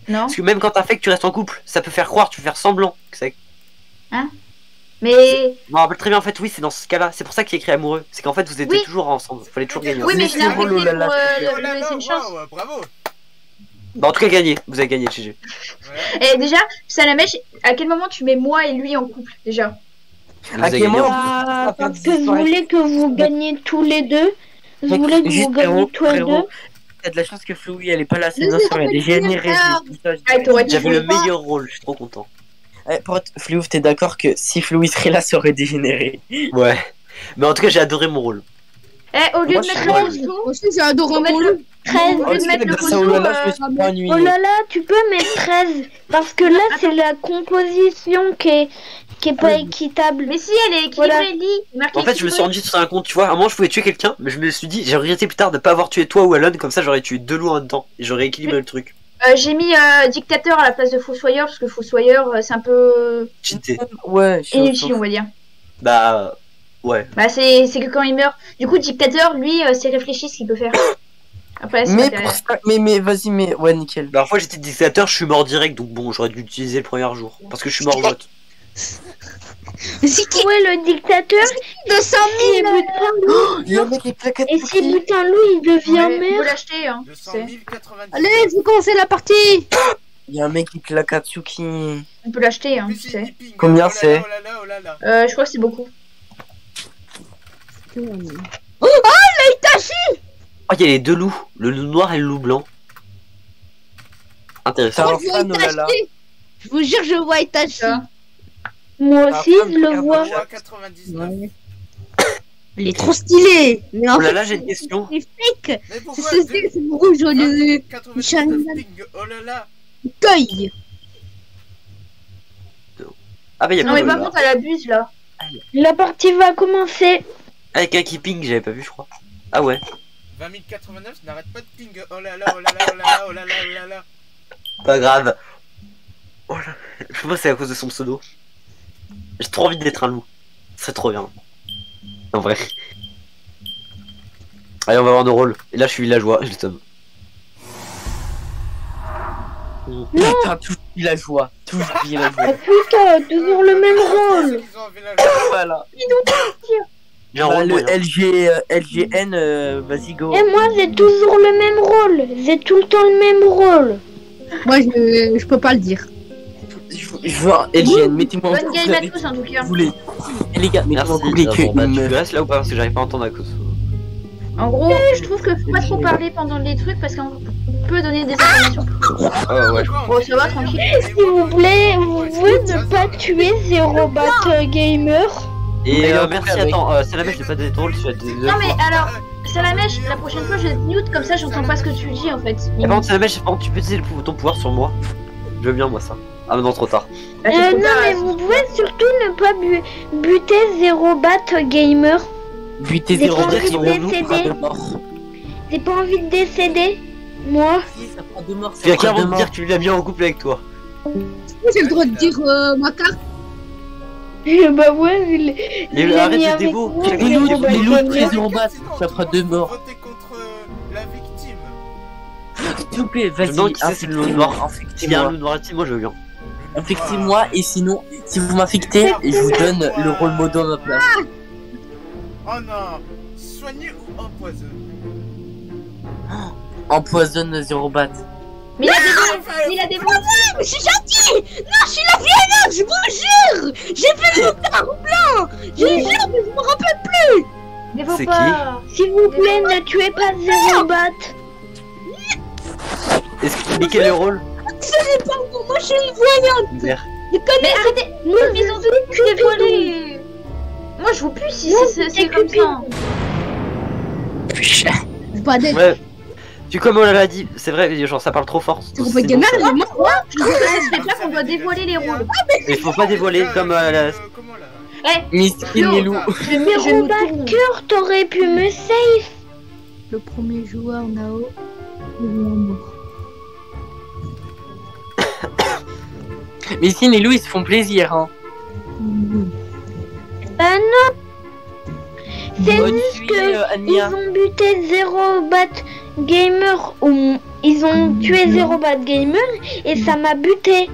Non. Parce que même quand t'infectes, tu restes en couple. Ça peut faire croire, tu peux faire semblant. Que c'est... Mais Je me rappelle très bien, en fait, oui, c'est dans ce cas-là. C'est pour ça qu'il est écrit amoureux. C'est qu'en fait, vous étiez Oui. toujours ensemble. Fallait toujours gagner. oui, mais c'est il a drôle, arrêté oh là pour là, Oh lui là laisser là, une chance. waouh, bravo. Bah, en tout cas, gagné. Vous avez gagné, GG. Ouais. Et déjà, Salamèche, à quel moment tu mets moi et lui en couple déjà? Vous avez Ok, gagné. moi, Ah, faire parce des que je histoires voulais que vous gagniez tous les deux. Je Mec, voulais que juste, vous gagniez tous les deux. frérot, t'as de la chance que Flowey elle est pas là, sinon Mais ça aurait c'est dégénéré. pas Ah, t'aurais dit J'avais le quoi? meilleur rôle, je suis trop content. Flowey, t'es d'accord que si Flowey serait là, ça aurait dégénéré. Ouais. Mais en tout cas, j'ai adoré mon rôle. Eh, au lieu Moi, de je mettre suis le drôle. costaud, Moi aussi, j'ai adoré faut mettre mon le... loup. 13. Au lieu de mettre le grâce à Olala, je me costaud, suis pas ennuyé. Oh là là, tu peux mettre 13. Parce que là, c'est la composition qui est pas équitable. mais si elle est équilibrée, Voilà. lis. Marqué En fait, je me suis équilibré. rendu sur un compte, tu vois. À un moment, je pouvais tuer quelqu'un, mais je me suis dit, j'ai regretté plus tard de pas avoir tué toi ou Alan, comme ça, j'aurais tué deux loups en même temps. Et j'aurais équilibré le truc. J'ai mis dictateur à la place de fossoyeur parce que fossoyeur c'est un peu Cheaté. Ouais, je inutile on va dire. Bah, ouais. Bah c'est que quand il meurt. Du coup dictateur lui c'est réfléchi ce qu'il peut faire. Après c'est Mais pas pour terrible. ça, mais vas-y, mais ouais, nickel. La dernière fois, j'étais dictateur, je suis mort direct, donc bon, j'aurais dû l'utiliser le premier jour. Parce que je suis mort au vote. Mais c'est qui Où est le dictateur? 200 Et 000 butin, Il y a un mec avec la et si butin loup il devient Ouais, faut maire? l'acheter hein. 200 c'est- 090. Allez, je vais commencer la partie. Il y a un mec avec la Katsuki. On peut l'acheter hein, Plus tu c'est sais. du ping. Combien Oh là c'est là, oh là là, oh là là. Je crois que c'est beaucoup. Oh, il y a les deux loups, le loup noir et le loup blanc. Intéressant. T'as un Je vois fan, oh là là. Itachi. Je vous jure, je vois Itachi. Ça. Moi Ah, aussi je le regarde, vois. Moi, 99. Il est trop stylé. Mais en Oh là fait, là, j'ai une question. c'est fake. Mais pourquoi C'est rouge au lieu de 99 ping. Oh là là. cueil. Ah, bah, il y a Non pas mais de par là. contre elle abuse là. La partie va commencer. Avec un keeping, j'avais pas vu, je crois. Ah ouais. 20 089 n'arrête pas de ping. Oh là là, oh là là, oh là là, oh là là, oh là là. Pas grave. Oh là. Je pense que c'est à cause de son pseudo. J'ai trop envie d'être un loup. Ce serait trop bien. En vrai. Allez, on va voir nos rôles. Et là, je suis villageois, j'ai le seum. Putain, toujours villageois. Toujours Ah villageois. putain, toujours le même rôle. Ils ont un village. Voilà. J'ai un Bah, rôle le moyen. LGN, vas-y, go. Et moi j'ai toujours le même rôle. J'ai tout le temps le même rôle. Moi, je peux pas le dire. Je veux un LGN, mettez-moi en Bonne couple game à avec tous en tout cas. vous voulez. Et les gars, mettez-moi en Merci. couple avec Bon, bah, une tu meuf. restes là ou pas? Parce que j'arrive pas à entendre à cause. En gros je trouve que faut pas trop parler pendant les trucs parce qu'on peut donner des informations. Oh ouais. Bon ça va tranquille. S'il vous plaît, vous pouvez ne pas tuer Zerobat Gamer. Et Mais merci, avec- attends, Salamèche, je n'ai pas donné ton rôle, tu as des. Non mais alors Salamèche la prochaine fois je vais te mute comme ça j'entends pas ce que tu dis en fait. Et par contre, Salamèche, par contre, tu peux utiliser ton pouvoir sur moi. Je veux bien, moi, ça. Ah, mais non, trop tard. Là, c'est trop Non tard, mais là. vous pouvez surtout ne pas buter Zerobat Gamer. Buter J'ai zéro pas dire envie qu'ils de vont nous décéder. fera de mort. J'ai pas envie de décéder. Moi. Si, ça fera de mort. Tu viens clairement de dire que tu l'as mis en couple avec toi. J'ai le droit de dire ma carte. Bah ouais, Mais il a arrête mis de avec dévo. vous, Chaque Les loups, Zerobat les loups, Gamer. très zéro bat, Sinon, ça fera tout deux le monde morts. voter contre la victime. S'il vous plaît, Je me demande vas-y, qui c'est, le loup noir. S'il y a un infectez-moi. loup noir ici, moi je veux bien. Infectez-moi, et sinon, si vous m'infectez, je vous donne le rôle modo à ma place. Oh non. Soigner ou empoisonner. Empoisonne zéro bat. Mais il a des Mais je suis gentil. Non, je suis la violente, je vous jure. J'ai fait le tar blanc. Je jure, mais je me rappelle plus. Mais faut C'est pas. S'il vous plaît, ne tuez pas Zerobat. Expliquez le rôle. Ce n'est pas vous, moi je suis une voyante. Merde. Mais arrêtez. Mais ils ont tout dévoilé. Moi je vois plus si Non, c'est comme ça. C'est pas d'être. Ouais. Tu comme on l'a dit, c'est vrai, genre ça parle trop fort. C'est qu'on peut gamer, mais moi, Je trouve que ça se fait pas qu'on doit dévoiler les rôles. Il faut pas dévoiler comme la. Comment là Eh, Miskin et loup. je me Zerobat tourne. Cœur, t'aurais pu me save. le premier joueur Nao est mort. Miskin et loup, ils se font plaisir, hein. Bah non. C'est Bonne juste nuit, que ils Ania. ont buté Zero Bat Gamer ou ils ont tué Zero Bat Gamer et ça m'a buté.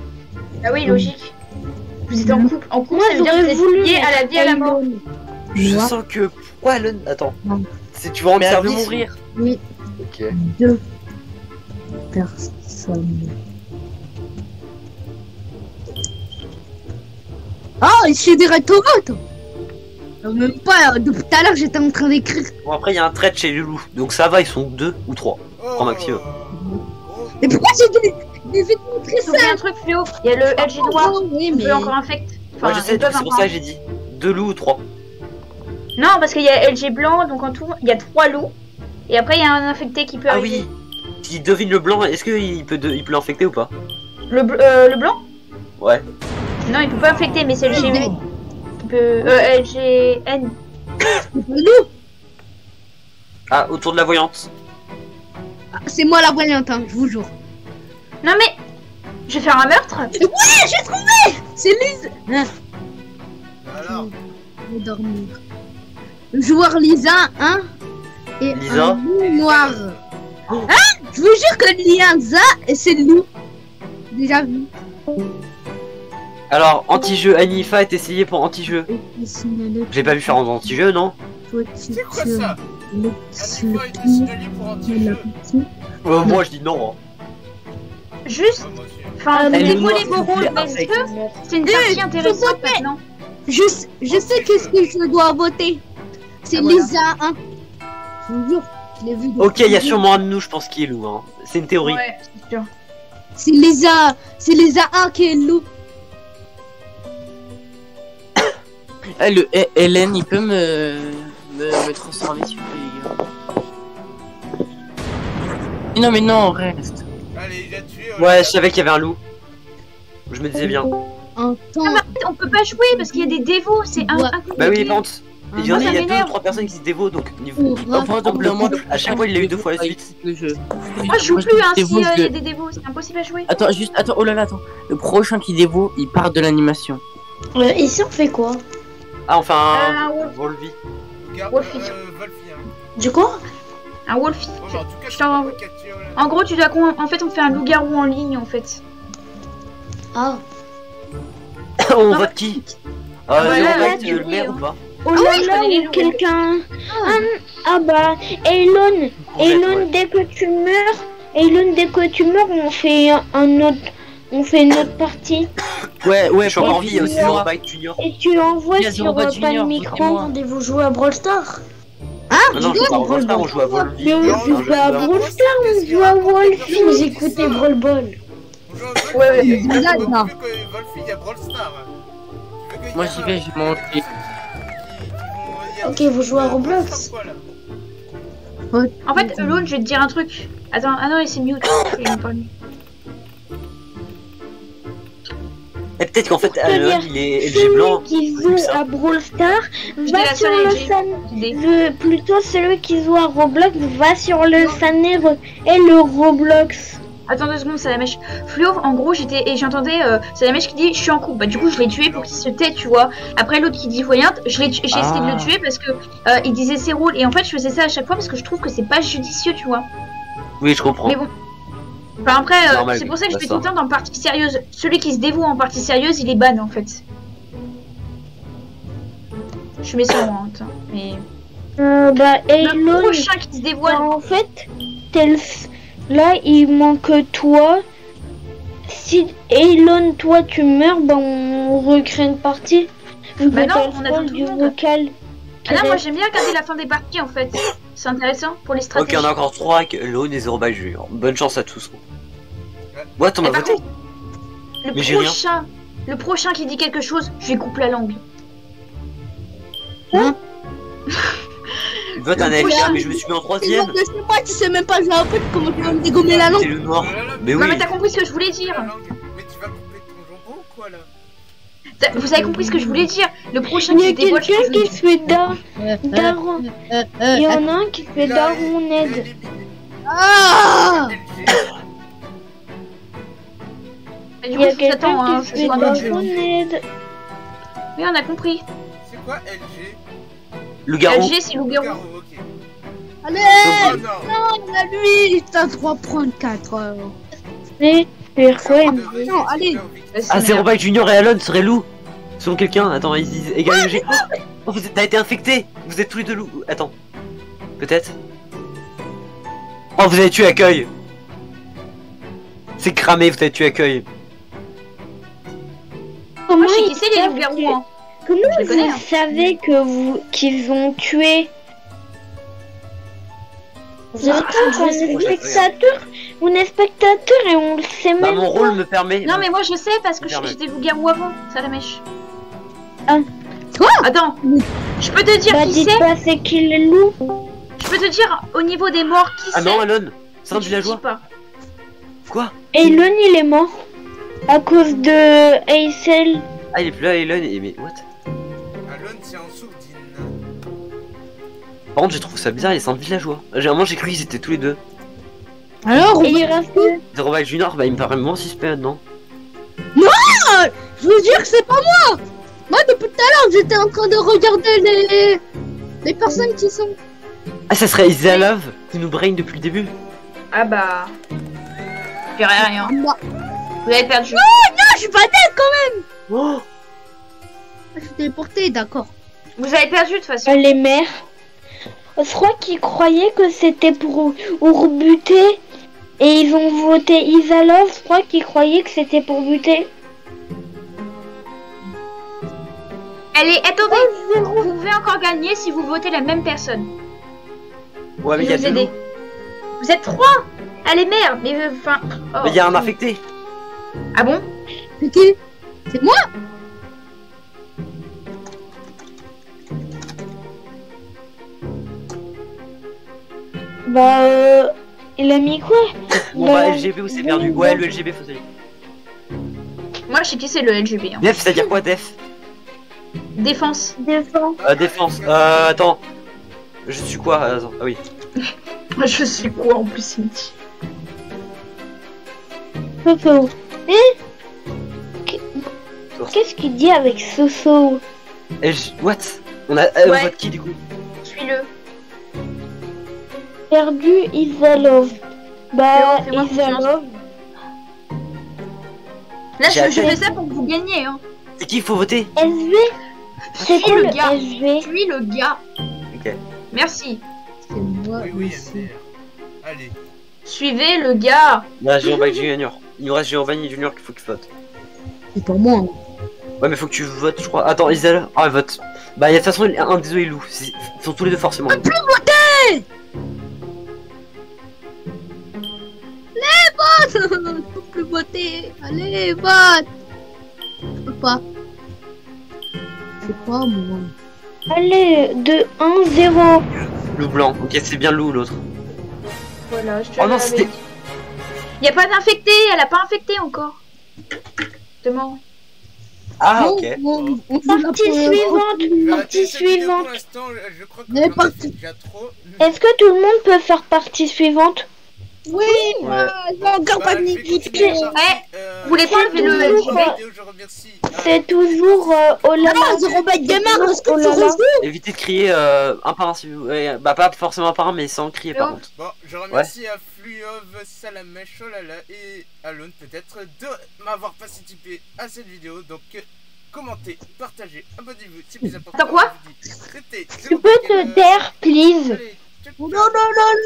Ah oui, logique. Vous êtes en couple. En couple, Moi ça veut dire que j'aurais vous voulu êtes liés à la vie et à la mort. Je Moi. sens que. Pourquoi Alon? Attends. Non. C'est tu vas rendre Mais elle veut service? mourir. Oui, Ok. 2 personnes. Ah, je suis directement, toi. Même pas, depuis tout à l'heure, j'étais en train d'écrire. Bon, après, il y a un trade chez Loulou. Donc ça va, ils sont 2 ou 3. Oh, Grand maximum. Et pourquoi j'ai des vêtements très T'oublies un truc, Fléau. Il y a le LG noir. Oui, On mais... peut encore infect. Moi, je sais, ils peuvent c'est pour encore- ça que j'ai dit 2 loups ou 3. Non, parce qu'il y a LG blanc, donc en tout, il y a 3 loups. Et après, il y a un infecté qui peut Ah arriver. oui. S'il devine le blanc, est-ce qu'il peut, il peut l'infecter ou pas? Le blanc? Ouais. Non, il peut pas infecter, mais c'est LG. Il peut. LGN. Ah, autour de la voyante. Ah, c'est moi la voyante, hein, je vous jure. Non, mais. Je vais faire un meurtre? J'ai trouvé. C'est Lise. Hein, Alors, je vais dormir. Le joueur Lisa, hein, et Lisa. un loup noir. Hein? Je vous jure que Lisa, c'est le loup. Déjà vu. Alors, anti-jeu, Anifa est essayé pour anti-jeu. J'ai pas vu faire en anti-jeu, non? c'est quoi ça? Le Annifa est signalé pour anti-jeu. Moi, je dis non. Hein. Juste. Ah, moi aussi. Enfin, Elle est dévoiler noire, vos rôles, c'est parce avec. que c'est une partie intéressante maintenant. Je sais qu'est-ce que je dois voter. C'est Ah, voilà. Lisa, hein. Je vous jure, je l'ai vu. Ok, il y a sûrement un de nous, je pense, qui est loup. Hein. C'est une théorie. Ouais, c'est sûr. C'est Lisa 1 qui est le loup. Ah, Hélène, il peut me transformer s'il vous plaît, les gars. Non, mais non, reste. Allez, il a tué. Ouais, je savais qu'il y avait un loup. Je me disais bien. Un temps. Non, mais on peut pas jouer parce qu'il y a des dévots, c'est un. Ouais. Bah oui, par contre, il y en a, ça il y a m'énerve. 2 ou 3 personnes qui se dévouent, donc niveau. Oh, Probablement, à chaque fois, il l'a eu 2 fois la suite. Moi, je joue plus, hein, s'il y a des dévots, c'est impossible à jouer. Attends, oh là là, attends. Le prochain qui dévoue, il part de l'animation. Ici on fait quoi? Ah, enfin, Un wolf. Volvi. Regarde, Wolfie. Wolfie, hein. Du quoi? Un wolfie. Bon, bah, en tout cas, Je t'en- pas capturé, là. En gros, tu dois. En fait, on fait un loup-garou en ligne, en fait. Ah. On Non, vote qui? bah Zéro là, Bite, tu le ris, maire hein. ou pas? Oh là je là, connais les ou loups. quelqu'un. Ah bah, Elon, Ouais. dès que tu meurs, on fait une autre partie. Ouais, Je suis encore en vie, il y a aussi moi. Zéro Bite Junior. Et tu envoies Il y a sur Zero Bat pas Junior, de micro. votez-moi. Rendez-vous jouer à Brawl Stars. Non, non, je joue pas à Brawl Stars, on joue à Volvi. Mais on Non, joue non, pas à je- Brawl Stars, on joue à Wolfie. Vous écoutez Brawl Ball. On joue à Wolfie, Ouais, il y a- il y a- Là, tu veux non. que Wolfie, il y a Brawl Stars. Tu veux qu'il y Moi, a j'y un- vais, j'ai mon- qui vont- Ok, vous jouez à Roblox. Quoi, là En fait, Elon, je vais te dire un truc. Attends, ah non, il s'est mute. Je l'aime pas, lui. Et peut-être qu'en fait, Pour te dire, Alon, il est LG blanc. Celui qui Vu joue ça. à Brawl Stars J'étais va la sur seule le LG. san... Idée. Plutôt celui qui joue à Roblox va sur le Saner et le Roblox. Attends 2 secondes, c'est la mèche. Fluo, en gros, j'entendais, c'est la mèche qui dit je suis en couple. Bah, du coup, je l'ai tué pour qu'il se tait, tu vois. Après, l'autre qui dit voyante, j'ai essayé de le tuer parce que il disait ses rôles. Et en fait, je faisais ça à chaque fois parce que je trouve que c'est pas judicieux, tu vois. Oui, je comprends. Mais bon. Enfin, après, C'est normal, c'est pour ça que je bah, fais ça. tout le temps dans partie sérieuse. Celui qui se dévoue en partie sérieuse, il est ban en fait. Je suis méchant, hein, attends. Mais. Bah, Le Elon, prochain qui se dévoile. en fait, là, il manque toi. Si Elon, toi, tu meurs, bah, on recrée une partie. Vu Bah que non, t'as le on a rôle tout le du monde. vocal. Ah non, moi j'aime bien regarder la fin des parties en fait. C'est intéressant pour les Ok, stratégies. on a encore 3 avec Alon et Zéro Bite Junior. Bonne chance à tous. Ouais, t'en Et as par voté? contre, Mais j'ai rien. le prochain qui dit quelque chose, je lui coupe la langue. Vote un Le LG, prochain. mais je me suis mis en C'est 3ème. moi, tu sais même pas jouer un peu, comment tu vas me dégommer la C'est langue. le noir. Mais Non oui. mais t'as compris ce que je voulais dire. La langue. Mais tu vas couper ton jambon ou quoi, là Vous avez compris ce que je voulais dire. Le prochain Il y qui a se dévoile, quelqu'un qui se fait daron. Il y Ah en a un qui se fait daroned. Ah Et du Il coup, y a faut que t'attends, quelqu'un hein, qui se je fait suis dans le jeu. daroned. Oui, on a compris. C'est quoi LG Loup-garou. G, c'est loup-garou. Garou, ok. Allez, Oh non. non, il a lui, t'as 3.4. Mais, Non, allez. Ah, Zero Bike Junior et Alon seraient loups. Selon quelqu'un, attends, ils disent égal G. Oh, t'as été infecté. Vous êtes tous les deux loups. Attends. Peut-être. Oh, vous avez tué Accueil. C'est cramé, vous avez tué Accueil. Moi, je sais qui c'est les loups-garous. Hein. Comment Je les connais, vous hein. savez qu'ils ont tué vous êtes un spectateur, on est spectateur et on le sait Bah, même mon pas. rôle me permet. Non, mais moi, je sais parce que Permet. j'étais loup-garou avant. Ça la mèche. Ah. Quoi? Attends. Je peux te dire Bah qui dites c'est. pas c'est qui le loup. Je peux te dire au niveau des morts qui c'est. Ah non, Alon. C'est un mais je te villageois. dis pas. Quoi? Et Elon il est mort à cause de Aisel. Ah, il est plus là, Elon. Mais what? Alon, c'est en sourdine. Par contre, je trouve ça bizarre, il est un villageois. Généralement, j'ai cru qu'ils étaient tous les deux. Alors, Et il reste Zero Bike Junior, bah, il me paraît moins suspect maintenant. je veux dire que c'est pas moi. Moi, depuis tout à l'heure, j'étais en train de regarder les personnes qui sont. Ah, ça serait Isalov qui nous brain depuis le début. Ah bah. Je dirais rien. Moi, Vous avez perdu. je suis pas dead quand Oh, même. Je suis téléporté, d'accord. Vous avez perdu de toute façon. les mères. Je crois qu'ils croyaient que c'était pour buter et ils ont voté Isalov. Je crois qu'ils croyaient que c'était pour buter. Allez, attendez. Vous pouvez encore gagner si vous votez la même personne. ouais, mais il y a vous deux aider. loups. Vous êtes trois. Allez, merde. Mais enfin. Oh. Mais il y a un infecté. Ah bon? C'est qui? C'est moi. Bah il a mis quoi? Bon, bah, LGB ou c'est perdu. Ouais, le LGB, faut savoir. Moi, je sais qui c'est le LGB. Hein. Def, ça veut dire quoi, Def? Défense. Défense. Défense. Attends. Je suis quoi? Attends. Ah oui. Je sais quoi en plus, il me dit. Soso. Qu'est-ce qu'il dit avec Soso? What? On a. On Ouais. vote qui du coup? Suis-le. Perdu Isalov. Bah Fais-moi Isalov. Là, J'ai je appelé. fais ça pour que vous gagniez. Hein. C'est qui il faut voter? SV. C'est Suis quoi le le gars. SV? Suis le gars. Ok. Merci. C'est moi Oui, aussi. MDR. Allez. Suivez le gars. Il reste Jérôme Junior. Il nous reste Jérôme Junior qu'il faut qu'il vote. C'est pas moi. Ouais, mais faut que tu votes, je crois. Attends, Isal. Ah, vote. Bah, de toute façon, un des deux est loup. Ils sont tous les deux forcément loups. Faut plus voter. Allez, vote. Je peux pas. C'est pas moi. Allez, 2-1-0. Loup blanc. Ok, c'est bien loup l'autre. Voilà, je te Oh non, l'avais c'était. dit. Y a pas d'infecté. Elle a pas infecté encore. Justement. Ah, Non, ok. on joue la Partie première suivante. partie. Je vais Partie arrêter cette vidéo suivante. pour l'instant, je crois que Mais j'en ai partie- fait déjà trop. Est-ce que tout le monde peut faire partie suivante? Oui, Ouais. j'ai encore pas de je vais limite. continuer la Ouais. partie, Vous voulez pas enlever le toujours, LGB? vidéo, je remercie. C'est toujours oh là là. Ah, The Robot Gamer, est-ce que Oh tu là là. rejoues? Évitez de crier un par un si vous. Ouais, bah, pas forcément un par un, mais sans crier par Oh. contre. Bon, je remercie à Fluov, Salamèche, Olala et Alon peut-être de m'avoir participé à cette vidéo. Donc, commentez, partagez, abonnez-vous, c'est plus important. Attends, quoi? Je vous dis, c'était Tu peux te taire, please. Allez, ciao, Non, ciao. non, non,